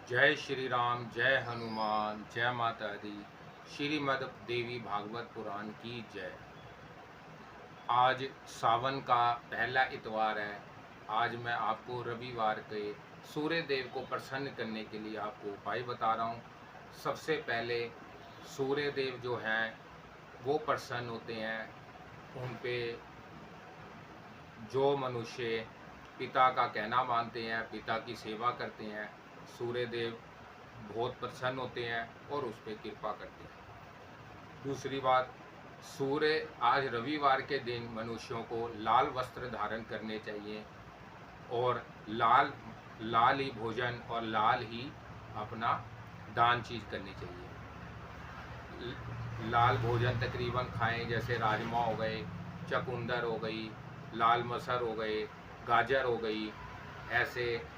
जय श्री राम, जय हनुमान, जय माता दी। श्रीमद् देवी भागवत पुराण की जय। आज सावन का पहला इतवार है। आज मैं आपको रविवार के सूर्य देव को प्रसन्न करने के लिए आपको उपाय बता रहा हूँ। सबसे पहले सूर्य देव जो हैं वो प्रसन्न होते हैं। उन पे जो मनुष्य पिता का कहना मानते हैं, पिता की सेवा करते हैं, सूर्य देव बहुत प्रसन्न होते हैं और उस पर कृपा करते हैं। दूसरी बात, सूर्य आज रविवार के दिन मनुष्यों को लाल वस्त्र धारण करने चाहिए और लाल लाल ही भोजन और लाल ही अपना दान चीज करनी चाहिए। लाल भोजन तकरीबन खाएं, जैसे राजमा हो गए, चकुंदर हो गई, लाल मसर हो गए, गाजर हो गई। ऐसे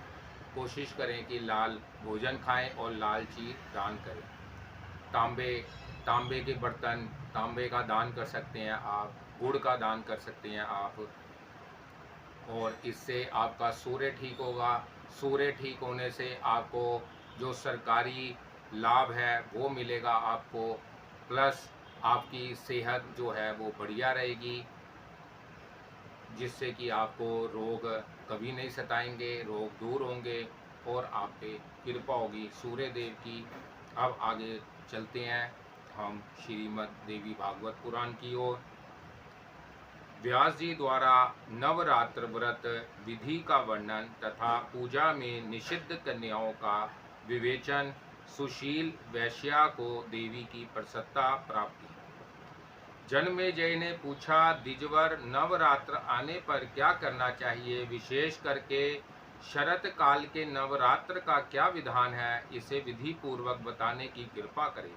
कोशिश करें कि लाल भोजन खाएं और लाल चीज दान करें। तांबे तांबे के बर्तन, तांबे का दान कर सकते हैं आप, गुड़ का दान कर सकते हैं आप, और इससे आपका सूर्य ठीक होगा। सूर्य ठीक होने से आपको जो सरकारी लाभ है वो मिलेगा आपको, प्लस आपकी सेहत जो है वो बढ़िया रहेगी, जिससे कि आपको रोग कभी नहीं सताएंगे, रोग दूर होंगे और आप पे कृपा होगी सूर्य देव की। अब आगे चलते हैं हम श्रीमद् देवी भागवत पुराण की ओर। व्यास जी द्वारा नवरात्र व्रत विधि का वर्णन तथा पूजा में निषिद्ध कन्याओं का विवेचन। सुशील वैश्या को देवी की प्रसन्नता प्राप्ति। जन्मेजय ने पूछा, द्विजवर, नवरात्र आने पर क्या करना चाहिए? विशेष करके शरत काल के नवरात्र का क्या विधान है? इसे विधि पूर्वक बताने की कृपा करें।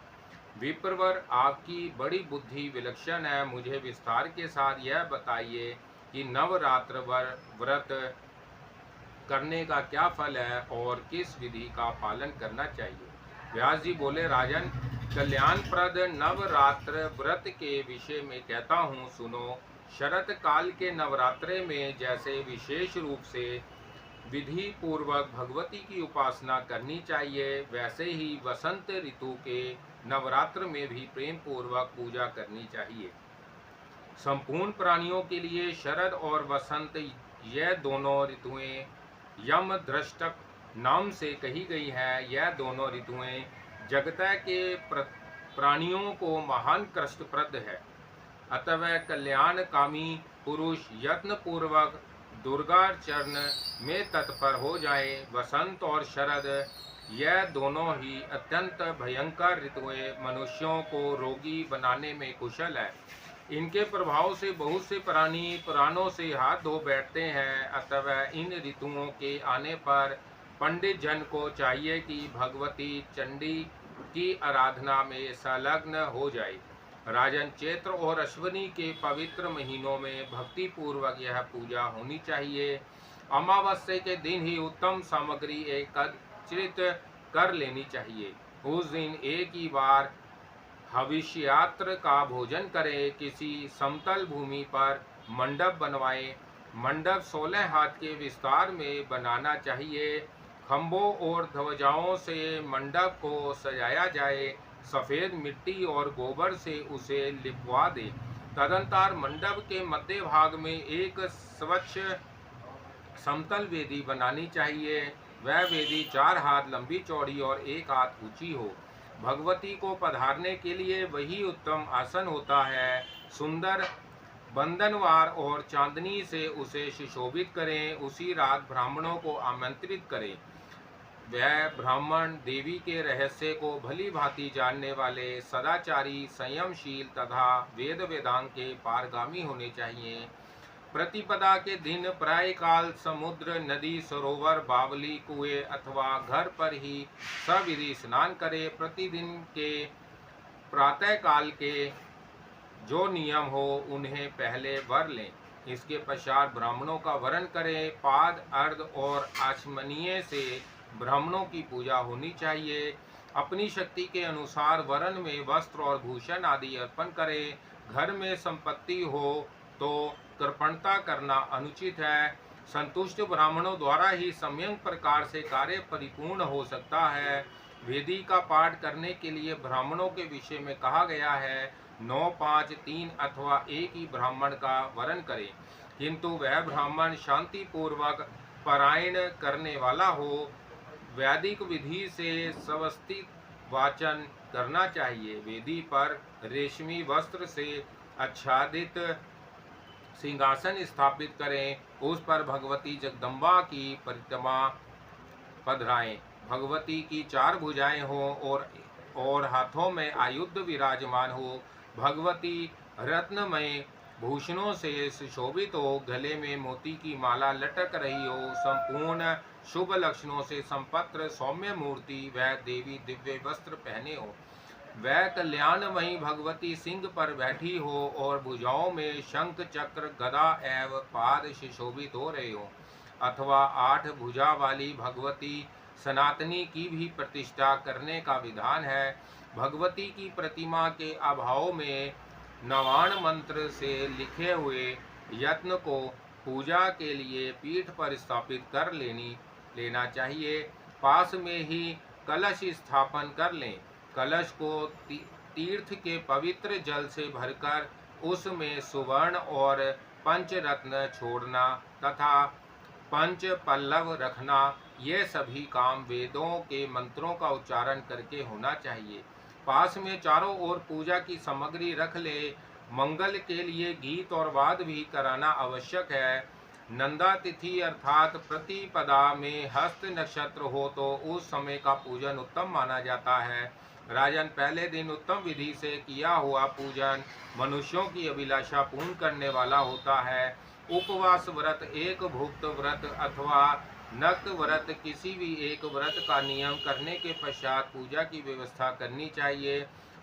विप्रवर, आपकी बड़ी बुद्धि विलक्षण है, मुझे विस्तार के साथ यह बताइए कि नवरात्र व्रत करने का क्या फल है और किस विधि का पालन करना चाहिए। व्यास जी बोले, राजन, कल्याणप्रद नवरात्र व्रत के विषय में कहता हूँ, सुनो। शरत काल के नवरात्रे में जैसे विशेष रूप से विधि पूर्वक भगवती की उपासना करनी चाहिए, वैसे ही वसंत ऋतु के नवरात्र में भी प्रेम पूर्वक पूजा करनी चाहिए। संपूर्ण प्राणियों के लिए शरद और वसंत, यह दोनों ऋतुएं यम दृष्टक नाम से कही गई है। यह दोनों ऋतुएं जगत के प्राणियों को महान कष्टप्रद है। अतः कल्याणकामी पुरुष यत्न पूर्वक दुर्गाचरण में तत्पर हो जाए। वसंत और शरद, यह दोनों ही अत्यंत भयंकर ऋतुएं मनुष्यों को रोगी बनाने में कुशल है। इनके प्रभाव से बहुत से प्राणी प्राणों से हाथ धो बैठते हैं। अतः इन ऋतुओं के आने पर पंडित जन को चाहिए कि भगवती चंडी की आराधना में संलग्न हो जाए। राजन, चैत्र और अश्विनी के पवित्र महीनों में भक्ति पूर्वक यह पूजा होनी चाहिए। अमावस्या के दिन ही उत्तम सामग्री एकत्रित कर लेनी चाहिए। उस दिन एक ही बार हविष्यात्र का भोजन करें। किसी समतल भूमि पर मंडप बनवाएं। मंडप 16 हाथ के विस्तार में बनाना चाहिए। खंभों और ध्वजाओं से मंडप को सजाया जाए। सफ़ेद मिट्टी और गोबर से उसे लिपवा दे। तदंतर मंडप के मध्य भाग में एक स्वच्छ समतल वेदी बनानी चाहिए। वह वेदी 4 हाथ लंबी चौड़ी और 1 हाथ ऊंची हो। भगवती को पधारने के लिए वही उत्तम आसन होता है। सुंदर बंधनवार और चांदनी से उसे सुशोभित करें। उसी रात ब्राह्मणों को आमंत्रित करें। वह ब्राह्मण देवी के रहस्य को भली भांति जानने वाले, सदाचारी, संयमशील तथा वेद वेदांग के पारगामी होने चाहिए। प्रतिपदा के दिन प्रायकाल समुद्र, नदी, सरोवर, बावली, कुएं अथवा घर पर ही सविधि स्नान करें। प्रतिदिन के प्रातः काल के जो नियम हो उन्हें पहले वर लें। इसके पश्चात ब्राह्मणों का वरण करें। पाद, अर्ध और आचमनीय से ब्राह्मणों की पूजा होनी चाहिए। अपनी शक्ति के अनुसार वरण में वस्त्र और भूषण आदि अर्पण करें। घर में संपत्ति हो तो कृपणता करना अनुचित है। संतुष्ट ब्राह्मणों द्वारा ही सम्यक प्रकार से कार्य परिपूर्ण हो सकता है। वेदी का पाठ करने के लिए ब्राह्मणों के विषय में कहा गया है 9, 5, 3 अथवा एक ही ब्राह्मण का वर्ण करें, किंतु वह ब्राह्मण शांति पूर्वक पारायण करने वाला हो। वैदिक विधि से व्यवस्थित वाचन करना चाहिए। वेदी पर रेशमी वस्त्र से आच्छादित सिंहासन स्थापित करें, उस पर भगवती जगदम्बा की प्रतिमा पधराएं। भगवती की 4 भुजाएं हो और हाथों में आयुध विराजमान हो। भगवती रत्नमय भूषणों से सुशोभित हो, गले में मोती की माला लटक रही हो, संपूर्ण शुभ लक्षणों से संपन्न सौम्य मूर्ति वह देवी दिव्य वस्त्र पहने हो। वह कल्याणमयी भगवती सिंह पर बैठी हो और भुजाओं में शंख चक्र गदा एवं पाद सुशोभित हो रहे हो। अथवा 8 भुजा वाली भगवती सनातनी की भी प्रतिष्ठा करने का विधान है। भगवती की प्रतिमा के अभाव में नवाण मंत्र से लिखे हुए यत्न को पूजा के लिए पीठ पर स्थापित कर लेना चाहिए। पास में ही कलश स्थापन कर लें। कलश को तीर्थ के पवित्र जल से भरकर उसमें सुवर्ण और पंचरत्न छोड़ना तथा पंच पल्लव रखना, ये सभी काम वेदों के मंत्रों का उच्चारण करके होना चाहिए। पास में चारों ओर पूजा की सामग्री रख ले। मंगल के लिए गीत और वाद भी कराना आवश्यक है। नंदा तिथि अर्थात प्रतिपदा में हस्त नक्षत्र हो तो उस समय का पूजन उत्तम माना जाता है। राजन, पहले दिन उत्तम विधि से किया हुआ पूजन मनुष्यों की अभिलाषा पूर्ण करने वाला होता है। उपवास व्रत, एक भुक्त व्रत अथवा नक्त व्रत, किसी भी एक व्रत का नियम करने के पश्चात पूजा की व्यवस्था करनी चाहिए।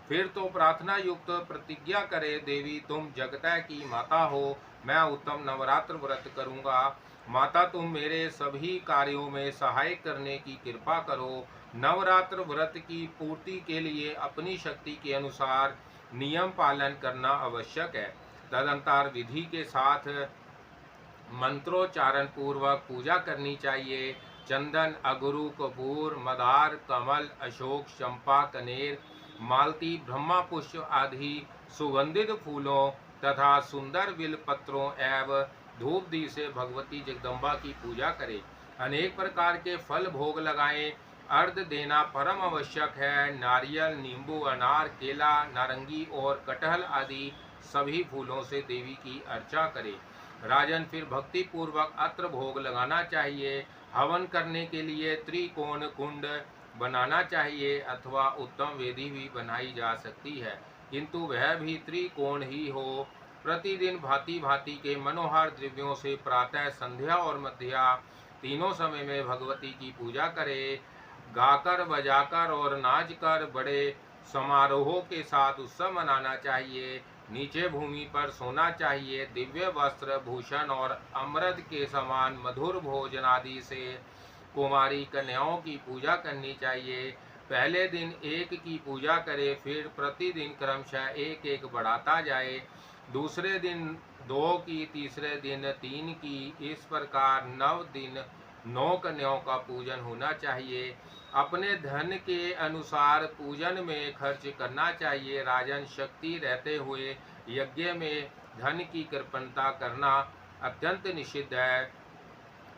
फिर तो प्रार्थना युक्त प्रतिज्ञा करे, देवी तुम जगत की माता हो, मैं उत्तम नवरात्र व्रत करूंगा। माता तुम मेरे सभी कार्यों में सहाय करने की कृपा करो। नवरात्र व्रत की पूर्ति के लिए अपनी शक्ति के अनुसार नियम पालन करना आवश्यक है। तदंतर विधि के साथ मंत्रोच्चारण पूर्वक पूजा करनी चाहिए। चंदन, अगरू, कपूर, मदार, कमल, अशोक, चंपा, कनेर, मालती, ब्रह्मा पुष्प आदि सुगंधित फूलों तथा सुंदर बिल पत्रों एवं धूप दीप से भगवती जगदम्बा की पूजा करें। अनेक प्रकार के फल भोग लगाएं। अर्घ देना परम आवश्यक है। नारियल, नींबू, अनार, केला, नारंगी और कटहल आदि सभी फूलों से देवी की अर्चा करें। राजन, फिर भक्ति पूर्वक अत्र भोग लगाना चाहिए। हवन करने के लिए त्रिकोण कुंड बनाना चाहिए अथवा उत्तम वेदी भी बनाई जा सकती है, किंतु वह भी त्रिकोण ही हो। प्रतिदिन भांति भांति के मनोहर द्रव्यों से प्रातः, संध्या और मध्या तीनों समय में भगवती की पूजा करें। गाकर, बजाकर और नाचकर बड़े समारोहों के साथ उत्सव मनाना चाहिए। नीचे भूमि पर सोना चाहिए। दिव्य वस्त्र, भूषण और अमृत के समान मधुर भोजन आदि से कुमारी कन्याओं की पूजा करनी चाहिए। पहले दिन एक की पूजा करे, फिर प्रतिदिन क्रमशः एक एक बढ़ाता जाए। दूसरे दिन 2 की, तीसरे दिन 3 की, इस प्रकार 9 दिन 9 कन्याओं का पूजन होना चाहिए। अपने धन के अनुसार पूजन में खर्च करना चाहिए। राजन, शक्ति रहते हुए यज्ञ में धन की कृपणता करना अत्यंत निषिद्ध है।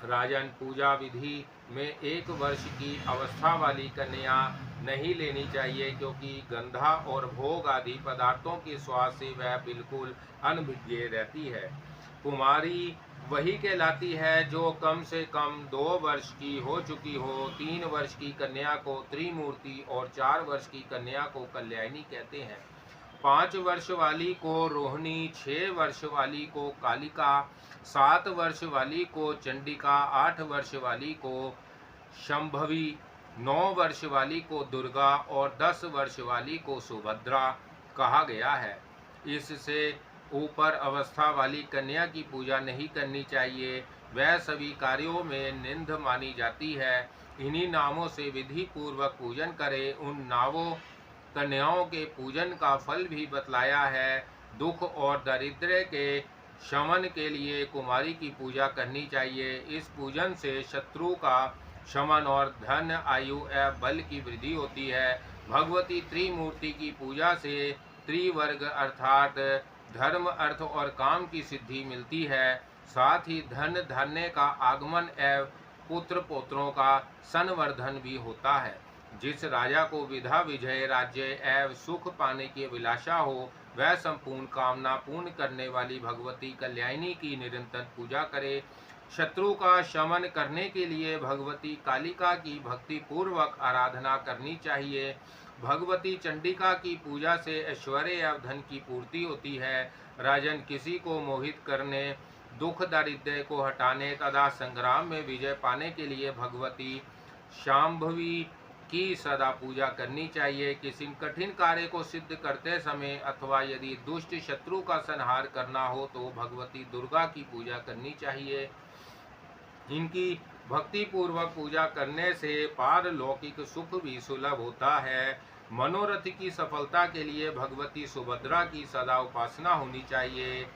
राजन, पूजा विधि में 1 वर्ष की अवस्था वाली कन्या नहीं लेनी चाहिए, क्योंकि गंधा और भोग आदि पदार्थों के स्वाद से वह बिल्कुल अनभिज्ञ रहती है। कुमारी वही कहलाती है जो कम से कम 2 वर्ष की हो चुकी हो। 3 वर्ष की कन्या को त्रिमूर्ति और 4 वर्ष की कन्या को कल्याणी कहते हैं। 5 वर्ष वाली को रोहिणी, 6 वर्ष वाली को कालिका, 7 वर्ष वाली को चंडिका, 8 वर्ष वाली को शंभवी, 9 वर्ष वाली को दुर्गा और 10 वर्ष वाली को सुभद्रा कहा गया है। इससे ऊपर अवस्था वाली कन्या की पूजा नहीं करनी चाहिए, वह सभी कार्यों में निंद मानी जाती है। इन्हीं नामों से विधि पूर्वक पूजन करें। उन नामों कन्याओं के पूजन का फल भी बतलाया है। दुख और दरिद्र के शमन के लिए कुमारी की पूजा करनी चाहिए। इस पूजन से शत्रु का शमन और धन, आयु एवं बल की वृद्धि होती है। भगवती त्रिमूर्ति की पूजा से त्रिवर्ग अर्थात धर्म, अर्थ और काम की सिद्धि मिलती है। साथ ही धन धान्य का आगमन एवं पुत्र पौत्रों का संवर्धन भी होता है। जिस राजा को विधा विजय, राज्य एवं सुख पाने की अभिलाषा हो, वह संपूर्ण कामना पूर्ण करने वाली भगवती कल्याणी की निरंतर पूजा करे। शत्रु का शमन करने के लिए भगवती कालिका की भक्ति पूर्वक आराधना करनी चाहिए। भगवती चंडिका की पूजा से ऐश्वर्य एवं धन की पूर्ति होती है। राजन, किसी को मोहित करने, दुख दारिद्र्य को हटाने तथा संग्राम में विजय पाने के लिए भगवती शांभवी की सदा पूजा करनी चाहिए। किसी कठिन कार्य को सिद्ध करते समय अथवा यदि दुष्ट शत्रु का संहार करना हो तो भगवती दुर्गा की पूजा करनी चाहिए। इनकी भक्ति पूर्वक पूजा करने से पारलौकिक सुख भी सुलभ होता है। मनोरथ की सफलता के लिए भगवती सुभद्रा की सदा उपासना होनी चाहिए।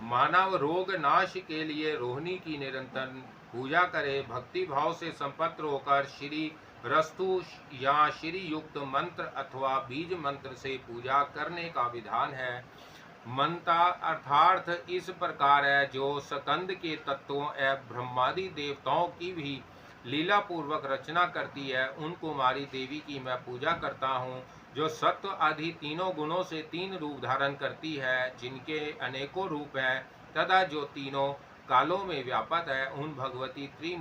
मानव रोग नाश के लिए रोहिणी की निरंतर पूजा करे। भक्ति भाव से संपन्न होकर श्री रस्तु या श्री युक्त मंत्र अथवा बीज मंत्र से पूजा करने का विधान है। मनता अर्थार्थ इस प्रकार है, जो स्कंद के तत्वों एवं ब्रह्मादि देवताओं की भी लीला पूर्वक रचना करती है, उन कुमारी देवी की मैं पूजा करता हूँ। जो सत्व आदि तीनों गुणों से तीन रूप धारण करती है, जिनके अनेकों रूप हैं तथा जो तीनों कालों में व्यापक है, उन भगवती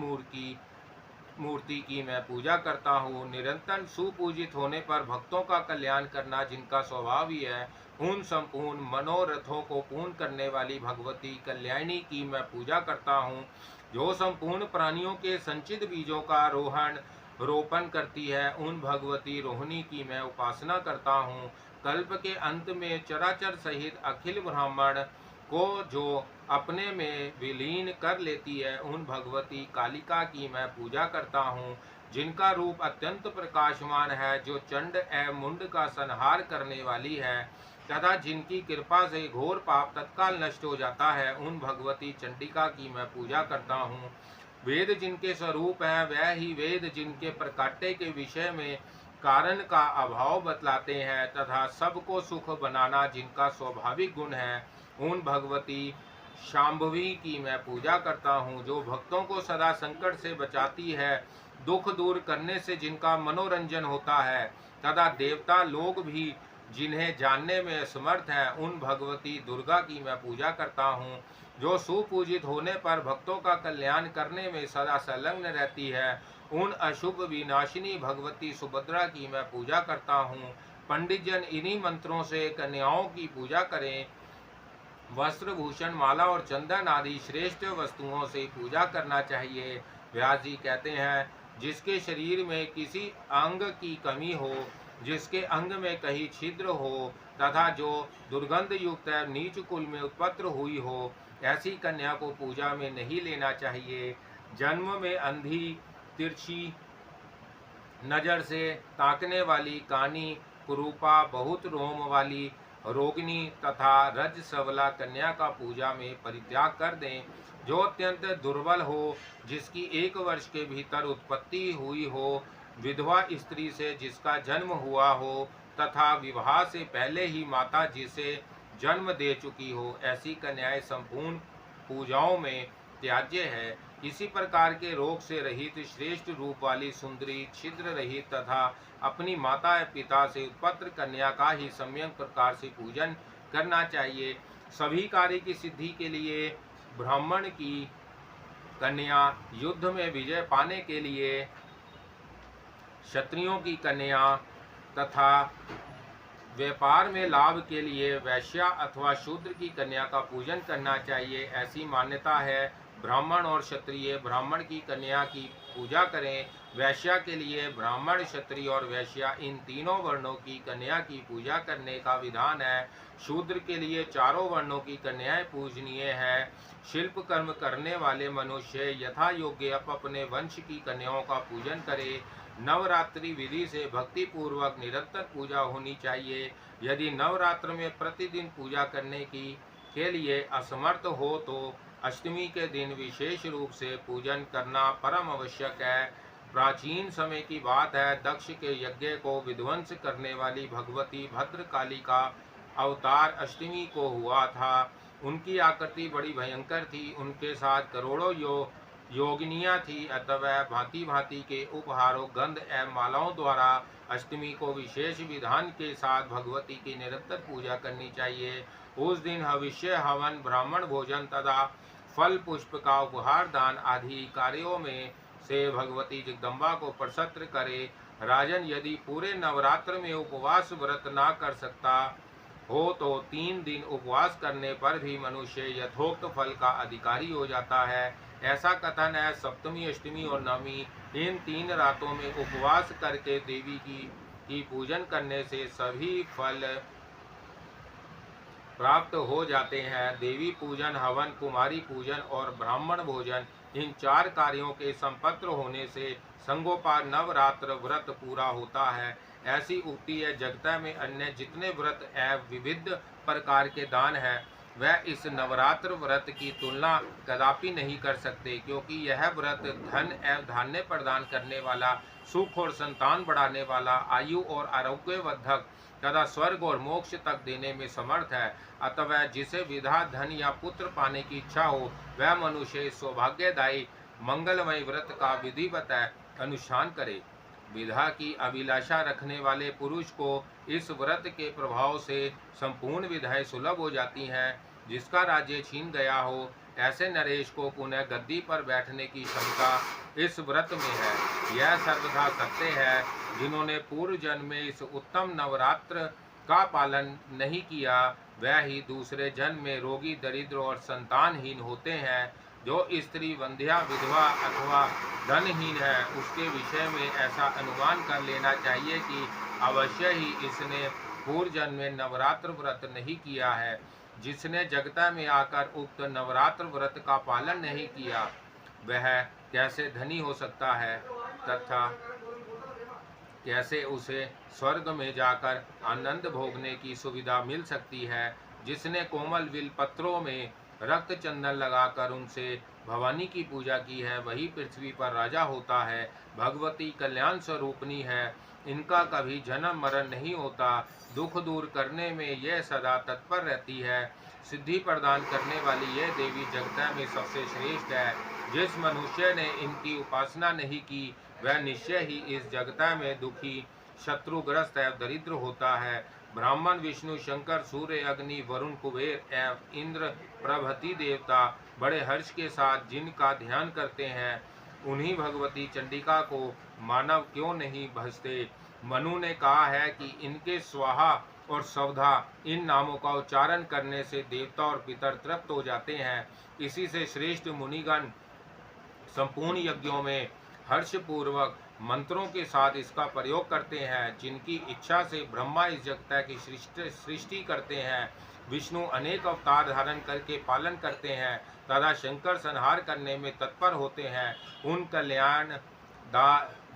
मूर्ति की मैं पूजा करता हूँ। निरंतर सुपूजित होने पर भक्तों का कल्याण करना जिनका स्वभाव ही है, उन संपूर्ण मनोरथों को पूर्ण करने वाली भगवती कल्याणी की मैं पूजा करता हूँ। जो संपूर्ण प्राणियों के संचित बीजों का रोपण करती है, उन भगवती रोहिणी की मैं उपासना करता हूँ। कल्प के अंत में चराचर सहित अखिल ब्राह्मण को जो अपने में विलीन कर लेती है, उन भगवती कालिका की मैं पूजा करता हूँ। जिनका रूप अत्यंत प्रकाशमान है, जो चंड एवं मुंड का संहार करने वाली है तथा जिनकी कृपा से घोर पाप तत्काल नष्ट हो जाता है, उन भगवती चंडिका की मैं पूजा करता हूँ। वेद जिनके स्वरूप हैं, वह ही वेद जिनके प्रकाट्य के विषय में कारण का अभाव बतलाते हैं तथा सबको सुख बनाना जिनका स्वाभाविक गुण है, उन भगवती शांभवी की मैं पूजा करता हूँ। जो भक्तों को सदा संकट से बचाती है, दुख दूर करने से जिनका मनोरंजन होता है तथा देवता लोग भी जिन्हें जानने में समर्थ है, उन भगवती दुर्गा की मैं पूजा करता हूँ। जो सुपूजित होने पर भक्तों का कल्याण करने में सदा संलग्न रहती है, उन अशुभ विनाशिनी भगवती सुभद्रा की मैं पूजा करता हूँ। पंडित जन इन्हीं मंत्रों से कन्याओं की पूजा करें। वस्त्र, भूषण, माला और चंदन आदि श्रेष्ठ वस्तुओं से पूजा करना चाहिए। व्यास जी कहते हैं, जिसके शरीर में किसी अंग की कमी हो, जिसके अंग में कहीं छिद्र हो तथा जो दुर्गंध युक्त नीच कुल में उत्पन्न हुई हो, ऐसी कन्या को पूजा में नहीं लेना चाहिए। जन्म में अंधी, तिरछी नजर से ताकने वाली, कानी, कुरूपा, बहुत रोम वाली, रोगिणी तथा रज सवला कन्या का पूजा में परित्याग कर दें। जो अत्यंत दुर्बल हो, जिसकी 1 वर्ष के भीतर उत्पत्ति हुई हो, विधवा स्त्री से जिसका जन्म हुआ हो तथा विवाह से पहले ही माता जिसे जन्म दे चुकी हो, ऐसी कन्याएं संपूर्ण पूजाओं में त्याज्य है। किसी प्रकार के रोग से रहित, श्रेष्ठ रूप वाली, सुंदरी, छिद्र रहित तथा अपनी माता या पिता से उत्पन्न कन्या का ही सम्यक प्रकार से पूजन करना चाहिए। सभी कार्य की सिद्धि के लिए ब्राह्मण की कन्या, युद्ध में विजय पाने के लिए क्षत्रियों की कन्या तथा व्यापार में लाभ के लिए वैश्या अथवा शूद्र की कन्या का पूजन करना चाहिए। ऐसी मान्यता है। ब्राह्मण और क्षत्रिय ब्राह्मण की कन्या की पूजा करें। वैश्या के लिए ब्राह्मण, क्षत्रिय और वैश्या इन तीनों वर्णों की कन्या की पूजा करने का विधान है। शूद्र के लिए चारों वर्णों की कन्याएं पूजनीय है। शिल्प कर्म करने वाले मनुष्य यथा योग्य अपने वंश की कन्याओं का पूजन करें। नवरात्रि विधि से भक्ति पूर्वक निरंतर पूजा होनी चाहिए। यदि नवरात्र में प्रतिदिन पूजा करने की के लिए असमर्थ हो तो अष्टमी के दिन विशेष रूप से पूजन करना परम आवश्यक है। प्राचीन समय की बात है, दक्ष के यज्ञ को विध्वंस करने वाली भगवती भद्रकाली का अवतार अष्टमी को हुआ था। उनकी आकृति बड़ी भयंकर थी। उनके साथ करोड़ों योगिनियाँ थी। अतः भांति भांति के उपहारों, गंध एवं मालाओं द्वारा अष्टमी को विशेष विधान के साथ भगवती की निरंतर पूजा करनी चाहिए। उस दिन हविष्य, हवन, ब्राह्मण भोजन तथा फल पुष्प का उपहार दान आदि कार्यों में से भगवती जगदम्बा को प्रसन्न करे। राजन, यदि पूरे नवरात्र में उपवास व्रत ना कर सकता हो तो 3 दिन उपवास करने पर भी मनुष्य यथोक्त फल का अधिकारी हो जाता है। ऐसा कथन है। सप्तमी, अष्टमी और नवमी, इन 3 रातों में उपवास करके देवी की पूजन करने से सभी फल प्राप्त हो जाते हैं। देवी पूजन, हवन, कुमारी पूजन और ब्राह्मण भोजन, इन 4 कार्यों के संपन्न होने से संगोपार नवरात्र व्रत पूरा होता है। ऐसी उक्ति है। जगत में अन्य जितने व्रत एवं विविध प्रकार के दान हैं, वह इस नवरात्र व्रत की तुलना कदापि नहीं कर सकते, क्योंकि यह व्रत धन एवं धान्य प्रदान करने वाला, सुख और संतान बढ़ाने वाला, आयु और आरोग्यवर्धक तथा स्वर्ग और मोक्ष तक देने में समर्थ है। अतः जिसे विधा, धन या पुत्र पाने की इच्छा हो, वह मनुष्य सौभाग्यदायी मंगलमय व्रत का विधिवत अनुष्ठान करे। विधा की अभिलाषा रखने वाले पुरुष को इस व्रत के प्रभाव से संपूर्ण विधाएं सुलभ हो जाती हैं। जिसका राज्य छीन गया हो, ऐसे नरेश को पुनः गद्दी पर बैठने की क्षमता इस व्रत में है। यह सर्वथा सत्य है। जिन्होंने पूर्व जन्म में इस उत्तम नवरात्र का पालन नहीं किया, वह ही दूसरे जन्म में रोगी, दरिद्र और संतानहीन होते हैं। जो स्त्री वंध्या, विधवा अथवा धनहीन है, उसके विषय में ऐसा अनुमान कर लेना चाहिए कि अवश्य ही इसने पूर्व जन्म में नवरात्र व्रत नहीं किया है। जिसने जगता में आकर उक्त नवरात्र व्रत का पालन नहीं किया, वह कैसे धनी हो सकता है तथा कैसे उसे स्वर्ग में जाकर आनंद भोगने की सुविधा मिल सकती है। जिसने कोमल विल पत्रों में रक्त चंदन लगाकर उनसे भवानी की पूजा की है, वही पृथ्वी पर राजा होता है। भगवती कल्याण स्वरूपनी है। इनका कभी जन्म मरण नहीं होता। दुख दूर करने में यह सदा तत्पर रहती है। सिद्धि प्रदान करने वाली यह देवी जगत में सबसे श्रेष्ठ है। जिस मनुष्य ने इनकी उपासना नहीं की, वह निश्चय ही इस जगत में दुखी, शत्रुग्रस्त एवं दरिद्र होता है। ब्राह्मण, विष्णु, शंकर, सूर्य, अग्नि, वरुण, कुबेर एवं इंद्र प्रभृति देवता बड़े हर्ष के साथ जिनका ध्यान करते हैं, उन्हीं भगवती चंडिका को मानव क्यों नहीं भजते। मनु ने कहा है कि इनके स्वाहा और सवधा, इन नामों का उच्चारण करने से देवता और पितर तृप्त हो जाते हैं। इसी से श्रेष्ठ मुनिगण संपूर्ण यज्ञों में हर्षपूर्वक मंत्रों के साथ इसका प्रयोग करते हैं। जिनकी इच्छा से ब्रह्मा इस जगत की सृष्टि करते हैं, विष्णु अनेक अवतार धारण करके पालन करते हैं तथा शंकर संहार करने में तत्पर होते हैं, उन कल्याण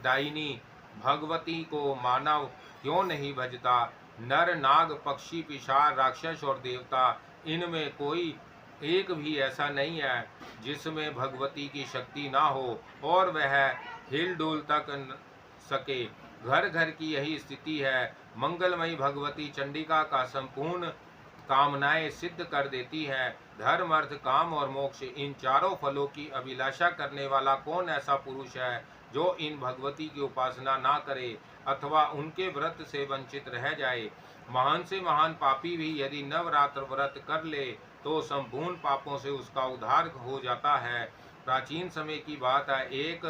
दायिनी भगवती को मानव क्यों नहीं भजता। नर, नाग, पक्षी, पिशाच, राक्षस और देवता, इनमें कोई एक भी ऐसा नहीं है जिसमें भगवती की शक्ति ना हो और वह हिल डुल तक सके। घर घर की यही स्थिति है। मंगलमयी भगवती चंडिका का संपूर्ण कामनाएं सिद्ध कर देती है। धर्म, अर्थ, काम और मोक्ष, इन चारों फलों की अभिलाषा करने वाला कौन ऐसा पुरुष है जो इन भगवती की उपासना ना करे अथवा उनके व्रत से वंचित रह जाए। महान से महान पापी भी यदि नवरात्र व्रत कर ले तो संपूर्ण पापों से उसका उद्धार हो जाता है। प्राचीन समय की बात है। एक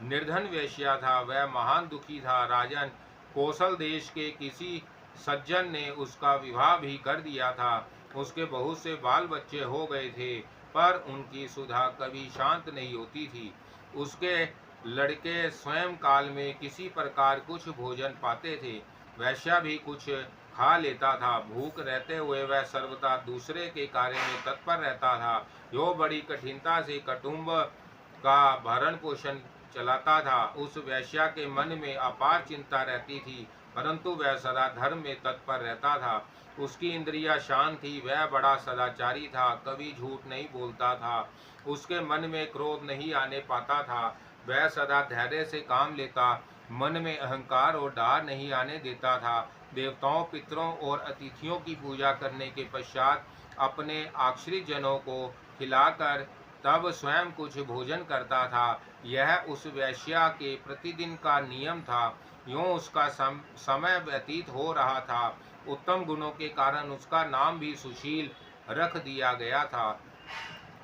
निर्धन वेश्या था। वह महान दुखी था। राजन, कौशल देश के किसी सज्जन ने उसका विवाह भी कर दिया था। उसके बहुत से बाल बच्चे हो गए थे, पर उनकी सुधा कभी शांत नहीं होती थी। उसके लड़के स्वयं काल में किसी प्रकार कुछ भोजन पाते थे। वैश्या भी कुछ खा लेता था। भूख रहते हुए वह सर्वदा दूसरे के कार्य में तत्पर रहता था। जो बड़ी कठिनता से कुटुंब का भरण पोषण चलाता था। उस वैश्या के मन में अपार चिंता रहती थी, परंतु वह सदा धर्म में तत्पर रहता था। उसकी इंद्रियां शांत थी, वह बड़ा सदाचारी था, कभी झूठ नहीं बोलता था, उसके मन में क्रोध नहीं आने पाता था, वह सदा धैर्य से काम लेता, मन में अहंकार और डर नहीं आने देता था। देवताओं, पितरों और अतिथियों की पूजा करने के पश्चात अपने आश्रित जनों को खिलाकर तब स्वयं कुछ भोजन करता था। यह उस वैश्या के प्रतिदिन का नियम था। यूं उसका समय व्यतीत हो रहा था। उत्तम गुणों के कारण उसका नाम भी सुशील रख दिया गया था।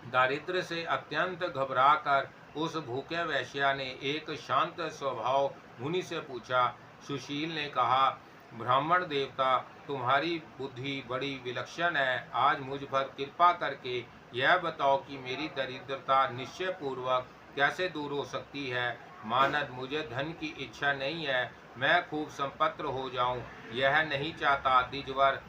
दारिद्र्य से अत्यंत घबराकर उस भूखे वैश्या ने एक शांत स्वभाव मुनि से पूछा। सुशील ने कहा, ब्राह्मण देवता, तुम्हारी बुद्धि बड़ी विलक्षण है। आज मुझ पर कृपा करके यह बताओ कि मेरी दरिद्रता निश्चय पूर्वक कैसे दूर हो सकती है। मानद, मुझे धन की इच्छा नहीं है, मैं खूब संपन्न हो जाऊं, यह नहीं चाहता। द्विजवर,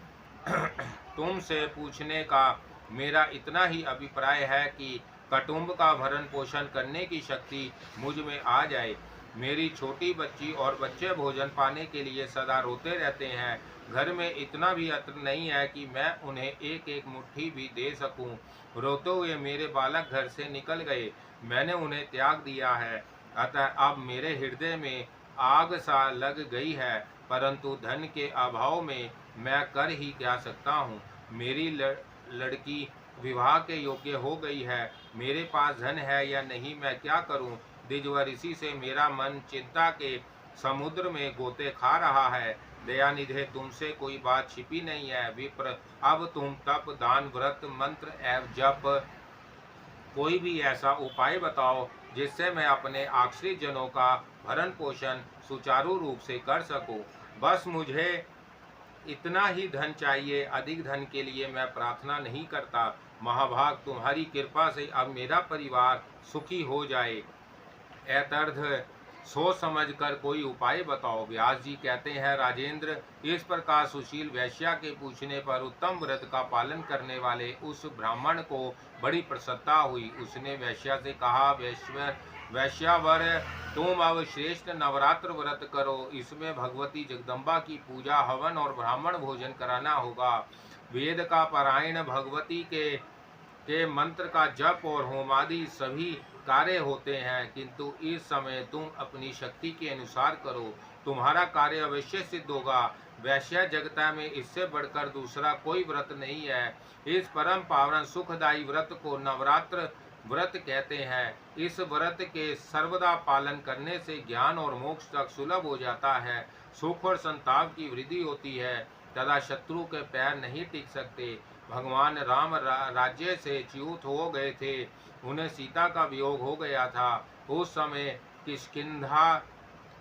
तुमसे पूछने का मेरा इतना ही अभिप्राय है कि कुटुंब का भरण पोषण करने की शक्ति मुझ में आ जाए। मेरी छोटी बच्ची और बच्चे भोजन पाने के लिए सदा रोते रहते हैं। घर में इतना भी अन्न नहीं है कि मैं उन्हें एक एक मुट्ठी भी दे सकूं। रोते हुए मेरे बालक घर से निकल गए, मैंने उन्हें त्याग दिया है। अतः अब मेरे हृदय में आग सा लग गई है, परंतु धन के अभाव में मैं कर ही क्या सकता हूँ। मेरी लड़की विवाह के योग्य हो गई है, मेरे पास धन है या नहीं, मैं क्या करूं। द्विजवर, इसी से मेरा मन चिंता के समुद्र में गोते खा रहा है। दयानिधे, तुमसे कोई बात छिपी नहीं है। विप्र, अब तुम तप, दान, व्रत, मंत्र एवं जप, कोई भी ऐसा उपाय बताओ जिससे मैं अपने आश्रित जनों का भरण पोषण सुचारू रूप से कर सकूं। बस मुझे इतना ही धन चाहिए, अधिक धन के लिए मैं प्रार्थना नहीं करता। महाभाग, तुम्हारी कृपा से अब मेरा परिवार सुखी हो जाए। एतर्थ सोच समझ कर कोई उपाय बताओ। व्यास जी कहते हैं, राजेंद्र, इस प्रकार सुशील वैश्या के पूछने पर उत्तम व्रत का पालन करने वाले उस ब्राह्मण को बड़ी प्रसन्नता हुई। उसने वैश्या से कहा, वैश्यावर, तुम अब श्रेष्ठ नवरात्र व्रत करो। इसमें भगवती जगदम्बा की पूजा, हवन और ब्राह्मण भोजन कराना होगा। वेद का पारायण, भगवती के मंत्र का जप और होमादि सभी कार्य होते हैं, किंतु इस समय तुम अपनी शक्ति के अनुसार करो, तुम्हारा कार्य अवश्य सिद्ध होगा। वैश्य जगता में इससे बढ़कर दूसरा कोई व्रत नहीं है। इस परम पावन सुखदायी व्रत को नवरात्र व्रत कहते हैं। इस व्रत के सर्वदा पालन करने से ज्ञान और मोक्ष तक सुलभ हो जाता है। सुख और संताप की वृद्धि होती है, तथा शत्रु के पैर नहीं टिक सकते। भगवान राम राज्य से च्युत हो गए थे, उन्हें सीता का वियोग हो गया था। उस समय किष्किंधा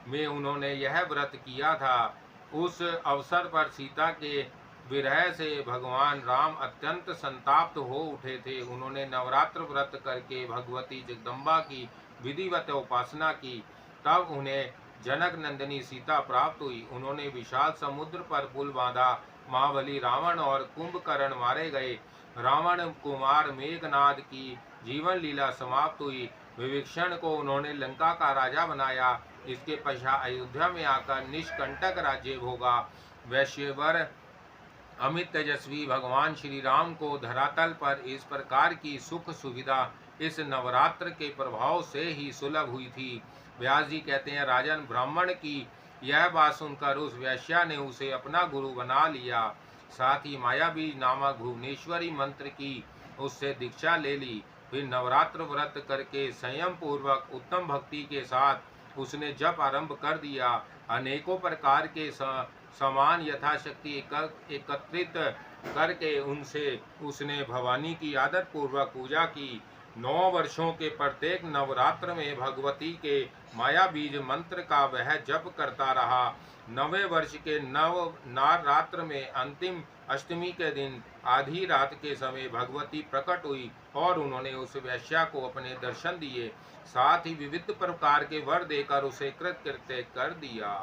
में उन्होंने यह व्रत किया था। उस अवसर पर सीता के विरह से भगवान राम अत्यंत संताप्त हो उठे थे। उन्होंने नवरात्र व्रत करके भगवती जगदम्बा की विधिवत उपासना की। तब उन्हें जनक नंदिनी सीता प्राप्त हुई। उन्होंने विशाल समुद्र पर पुल बांधा। महाबली रावण और कुंभकर्ण मारे गए। रावण कुमार मेघनाद की जीवन लीला समाप्त हुई। विभीषण को उन्होंने लंका का राजा बनाया। इसके पश्चात अयोध्या में आकर निष्कंटक राज्य भोगा। वैश्यवर, अमित तेजस्वी भगवान श्री राम को धरातल पर इस प्रकार की सुख सुविधा इस नवरात्र के प्रभाव से ही सुलभ हुई थी। व्यास जी कहते हैं, राजन, ब्राह्मण की यह बात सुनकर उस वैश्या ने उसे अपना गुरु बना लिया। साथ ही मायावी नामक भुवनेश्वरी मंत्र की उससे दीक्षा ले ली। फिर नवरात्र व्रत करके संयम पूर्वक उत्तम भक्ति के साथ उसने जप आरंभ कर दिया। अनेकों प्रकार के समान यथाशक्ति एकत्रित करके उनसे उसने भवानी की आदत पूर्वक पूजा की। 9 वर्षों के प्रत्येक नवरात्र में भगवती के माया बीज मंत्र का वह जप करता रहा। 9वें वर्ष के नवरात्र में अंतिम अष्टमी के दिन आधी रात के समय भगवती प्रकट हुई और उन्होंने उस वैश्या को अपने दर्शन दिए, साथ ही विविध प्रकार के वर देकर उसे कृतकृत्य कर दिया।